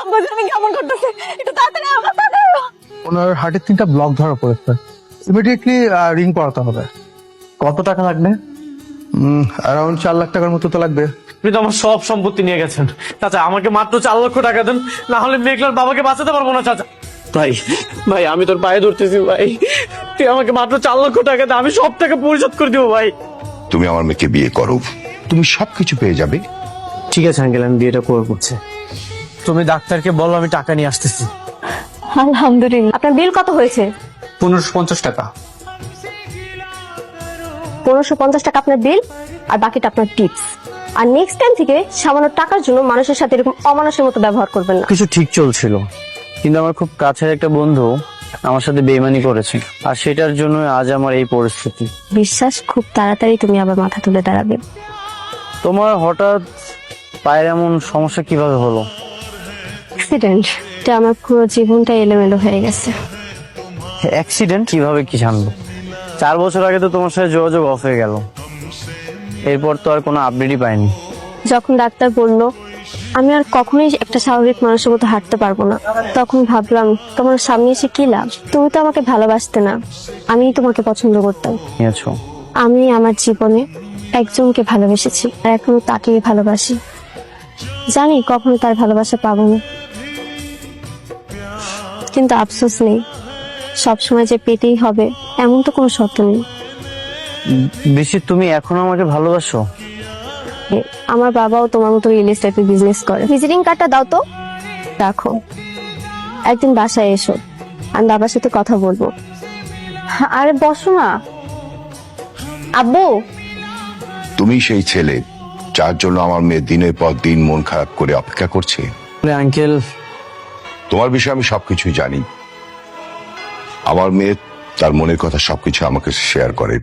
আব্বা জানি কেমন করতেছে, একটু তাড়াতাড়ি আব্বা তাড়াতাড়ি। ওনার হার্টের 3টা ব্লক ধরা পড়েছে, ইমিডিয়েটলি রিং করাতে হবে। কত টাকা লাগবে? অ্যারাউন্ড 4 লাখ টাকার মতো তো লাগবে। আপনি তো আমার সব সম্পত্তি নিয়ে গেছেন চাচা, আমাকে মাত্র 4 লক্ষ টাকা দেন, না হলে মেঘলার বাবাকে বাঁচাতে পারবো না চাচা। ভাই ভাই আমি তোর পায়ে ধরতেছি ভাই, তুই আমাকে মাত্র 4 লক্ষ টাকা দে, আমি সব টাকা পরিশোধ করে দিব ভাই। তুমি আমার মেয়েকে বিয়ে করো, তুমি সবকিছু পেয়ে যাবে। ঠিক আছে আঙ্কেল, আমি বিয়েটা করছে। তুমি ডাক্তারকে বলো আমি টাকা নিয়ে আসতেছি। আলহামদুলিল্লাহ। আপনার বিল কত হয়েছে? 1550 টাকা। 1550 টাকা আপনার বিল, আর বাকিটা আপনার টিপস। আর নেক্সট টাইম থেকে সামান্য টাকার জন্য মানুষের সাথে এরকম অমানুষের মতো ব্যবহার করবেন না। কিছু ঠিক চলছিল, কিন্তু আমার খুব কাছের একটা বন্ধু আমার সাথে বেইমানি করেছে, আর সেটার জন্য আজ আমার এই পরিস্থিতি। বিশ্বাস খুব তাড়াতাড়ি তুমি আবার মাথা তুলে দাঁড়াবে। তোমার হঠাৎ পায়ের এমন সমস্যা কিভাবে হলো? অ্যাক্সিডেন্ট, এটা আমার পুরো জীবনটা এলোমেলো হয়ে গেছে। অ্যাক্সিডেন্ট? কিভাবে কি জানবো? 4 বছর আগে তো তোমার সাথে যোগাযোগ অফ হয়ে গেল, এরপর তো আর কোনো আপডেটই পাইনি। যখন ডাক্তার বলল আমি আর কখনোই একটা স্বাভাবিক মানুষের মতো হাঁটতে পারবো না, তখন ভাবলাম তোমার সামনে এসে কি লাভ? তুমি তো আমাকে ভালোবাসতে না, আমি তোমাকে পছন্দ করতাম। নিয়েছো? আমি আমার জীবনে একজনকে ভালোবেসেছি, আর এখনো তাকেই ভালোবাসি। জানি কখনো তার ভালোবাসা পাবো না, কিন্তু আফসোস নেই, সবসময় যে পেতেই হবে এমন তো কোনো শর্ত নেই। বেশি তুমি এখনো আমাকে ভালোবাসো? আমার বাবাও তোমার মতো রিয়েল এস্টেটের বিজনেস করে। ভিজিটিং কার্ডটা দাও তো। রাখো, একদিন বাসায় এসো, আমি বাবার সাথে কথা বলবো। আরে বসো না। আব্বু, তুমি সেই ছেলে যার জন্য আমার মেয়ে দিনের পর দিন মন খারাপ করে অপেক্ষা করছে। আঙ্কেল, তোমার বিষয়ে আমি সবকিছু জানি। আমার মেয়ে তার মনের কথা সবকিছু আমাকে শেয়ার করে।